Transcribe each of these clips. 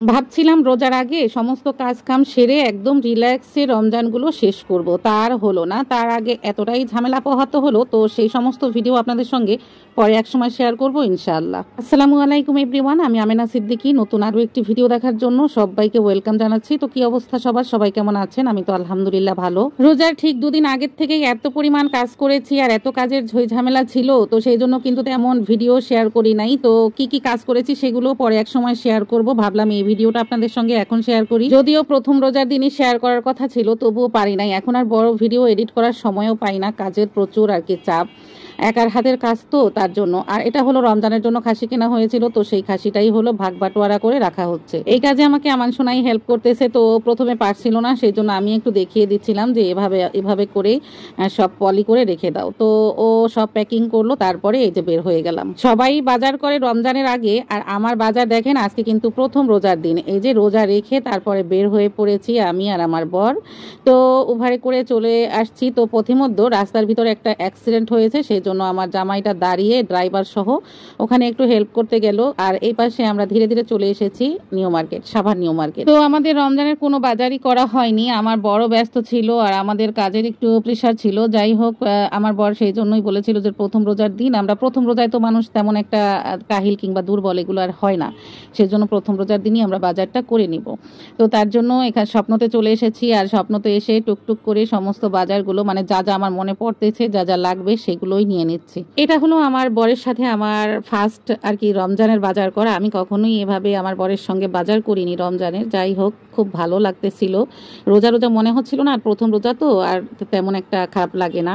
ভাবছিলাম রোজার আগে সমস্ত কাজ কাম সেরে একদম রিল্যাক্সে রমজানগুলো শেষ করব, তার হলো না। তার আগে এতটাই ঝামেলা পোহাতে হলো, তো সেই সমস্ত ভিডিও আপনাদের সঙ্গে পরে এক সময় শেয়ার করব ইনশাআল্লাহ। আসসালামু আলাইকুম এভরিওয়ান, আমি আমেনা সিদ্দিকী। নতুন আরও একটি ভিডিও দেখার জন্য সবাইকে ওয়েলকাম জানাচ্ছি। তো কি অবস্থা সবার, সবাই কেমন আছেন? আমি তো আলহামদুলিল্লাহ ভালো। রোজার ঠিক দুদিন আগের থেকেই এত পরিমাণ কাজ করেছি আর এত কাজের ঝই ঝামেলা ছিল, তো সেই জন্য কিন্তু তেমন ভিডিও শেয়ার করি নাই। তো কি কি কাজ করেছি সেগুলো পরে এক সময় শেয়ার করব, ভাবলাম এই ভিডিওটা আপনাদের সঙ্গে এখন শেয়ার করি। যদিও প্রথম রোজার দিনই শেয়ার করার কথা ছিল, তবুও পারি নাই। এখন আর বড় ভিডিও এডিট করার সময়ও পাই না, কাজের প্রচুর আর কি চাপ, একার হাতের কাজ তো তার জন্য। আর এটা হলো রমজানের জন্য খাসি কেনা হয়েছিল, তো সেই খাসিটাই হলো ভাগ বাটোয়ারা করে রাখা হচ্ছে। এই কাজে আমাকে আমান সোনাই হেল্প করতেছে। তো প্রথমে পারছিল না, সেই জন্য আমি একটু দেখিয়ে দিচ্ছিলাম যে এভাবে এভাবে করে সব পলি করে রেখে দাও। তো ও সব প্যাকিং করলো, তারপরে এই যে বের হয়ে গেলাম। সবাই বাজার করে রমজানের আগে, আর আমার বাজার দেখেন আজকে কিন্তু প্রথম রোজার দিন। এই যে রোজা রেখে তারপরে বের হয়ে পড়েছি আমি আর আমার বর। তো ওভারে করে চলে আসছি। তো পথিমধ্যে রাস্তার ভিতরে একটা অ্যাক্সিডেন্ট হয়েছে, সেই জন্য আমার জামাইটা দাঁড়িয়ে ড্রাইভার সহ ওখানে একটু হেল্প করতে গেল। আর এই পাশে আমরা ধীরে ধীরে চলে এসেছি new market, Savar new market. তো আমাদের রমজানের কোনো বাজারই করা হয়নি, আমার বড় ব্যস্ত ছিল আর আমাদের কাজের একটু প্রেশার ছিল। যাই হোক, আমার বর সেই জন্যই বলেছিল যে প্রথম রোজার দিন, আমরা প্রথম রোজায় তো মানুষ তেমন একটা কাহিল কিংবা দুর্বল এগুলো আর হয় না, সেজন্য প্রথম রোজার দিনই আমরা বাজারটা করে নিব। তো তার জন্য এখানে স্বপ্নতে চলে এসেছি। আর স্বপ্নতে এসে টুকটুক করে সমস্ত বাজারগুলো, মানে যা যা আমার মনে পড়তেছে, যা যা লাগবে সেগুলোই নিয়ে নিচ্ছি। এটা হলো আমার বরের সাথে আমার ফার্স্ট আর কি রমজানের বাজার করা। আমি কখনোই এভাবে আমার বরের সঙ্গে বাজার করিনি রমজানের। যাই হোক, খুব ভালো লাগতেছিল। রোজা রোজা মনে হচ্ছিল না, আর প্রথম রোজা তো আর তেমন একটা খারাপ লাগে না।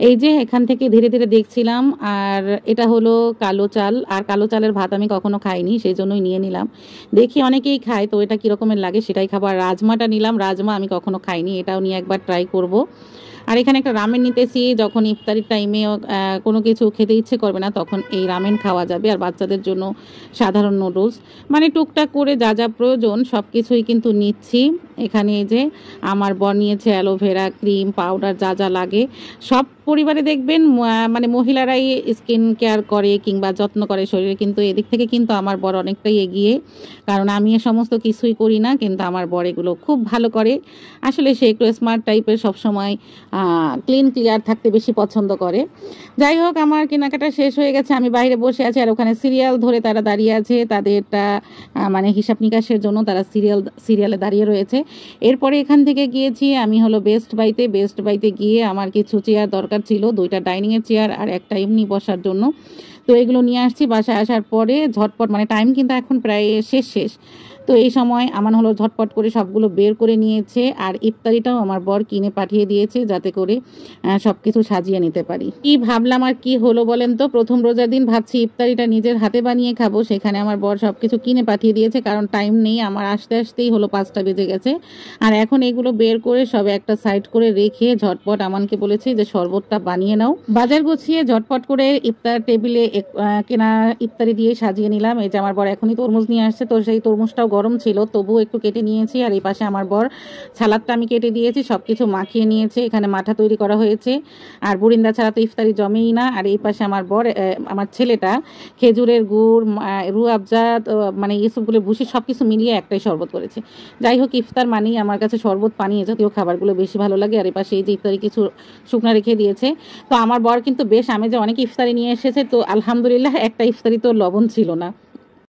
এই যে এখান থেকে ধীরে ধীরে দেখছিলাম। আর এটা হলো কালো চাল, আর কালো চালের ভাত আমি কখনো খাইনি, সেই জন্যই নিয়ে নিলাম। দেখি অনেকেই খায়, তো এটা কীরকমের লাগে সেটাই খাবো। আর রাজমাটা নিলাম, রাজমা আমি কখনো খাইনি, এটাও নিয়ে একবার ট্রাই করব। আর এখানে একটা রামেন নিতেছি, যখন ইফতারির টাইমে কোনো কিছু খেতে ইচ্ছে করবে না তখন এই রামেন খাওয়া যাবে। আর বাচ্চাদের জন্য সাধারণ নুডলস, মানে টুকটাক করে যা যা প্রয়োজন সব কিছুই কিন্তু নিচ্ছি। এখানে এই যে আমার বর নিয়েছে অ্যালোভেরা ক্রিম পাউডার, যা যা লাগে সব। পরিবারে দেখবেন মানে মহিলারাই স্কিন কেয়ার করে কিংবা যত্ন করে শরীরে, কিন্তু এদিক থেকে কিন্তু আমার বর অনেকটাই এগিয়ে, কারণ আমি এ সমস্ত কিছুই করি না, কিন্তু আমার বর এগুলো খুব ভালো করে। আসলে সে একটু স্মার্ট টাইপের, সবসময় ক্লিন ক্লিয়ার থাকতে বেশি পছন্দ করে। যাই হোক, আমার কেনাকাটা শেষ হয়ে গেছে, আমি বাইরে বসে আছি। আর ওখানে সিরিয়াল ধরে তারা দাঁড়িয়ে আছে, তাদেরটা মানে হিসাব নিকাশের জন্য তারা সিরিয়ালে দাঁড়িয়ে রয়েছে। এরপরে এখান থেকে গিয়েছি আমি হলো বেস্ট বাইতে গিয়ে আমার কিছু চেয়ার দরকার ছিল, 2টা ডাইনিংয়ের চেয়ার আর একটা এমনি বসার জন্য। তো এগুলো নিয়ে আসছি। বাসায় আসার পরে ঝটপট, মানে টাইম কিন্তু এখন প্রায় শেষ। তো এই সময় আমার হলো ঝটপট করে সবগুলো বের করে নিয়েছে। আর ইফতারিটাও আমার বর কিনে পাঠিয়ে দিয়েছে, যাতে করে সব কিছু সাজিয়ে নিতে পারি। কি ভাবলাম আর কি হলো বলেন তো, প্রথম রোজার দিন ভাবছি ইফতারিটা নিজের হাতে বানিয়ে খাবো, সেখানে আমার বর সব কিছু কিনে পাঠিয়ে দিয়েছে, কারণ টাইম নেই। আমার আসতেই হলো 5টা বেজে গেছে। আর এখন এগুলো বের করে সব একটা সাইড করে রেখে ঝটপট আমানকে বলেছি যে শরবতটা বানিয়ে নাও। বাজার গুছিয়ে ঝটপট করে ইফতার টেবিলে কেনা ইফতারি দিয়ে সাজিয়ে নিলাম। এই যে আমার বর এখনই তরমুজ নিয়ে আসছে, তো সেই তরমুজটাও গরম ছিল, তবুও একটু কেটে নিয়েছি। আর এই পাশে আমার বর সালাদটা আমি কেটে দিয়েছি, সবকিছু মাখিয়ে নিয়েছে। এখানে মাঠা তৈরি করা হয়েছে, আর বুরিন্দা ছাড়া তো ইফতারি জমেই না। আর এই পাশে আমার বর, আমার ছেলেটা খেজুরের গুড়, রুহ আফজা, মানে এসবগুলো ভুষি সবকিছু মিলিয়ে একটাই শরবত করেছে। যাই হোক, ইফতার মানেই আমার কাছে শরবত পানি এ জাতীয় খাবারগুলো বেশি ভালো লাগে। আর এই পাশে এই যে ইফতারি কিছু শুকনা রেখে দিয়েছে। তো আমার বর কিন্তু বেশ আমেজে অনেক ইফতারি নিয়ে এসেছে, তো আলহামদুলিল্লাহ একটা ইফতারি তো লবণ ছিল না।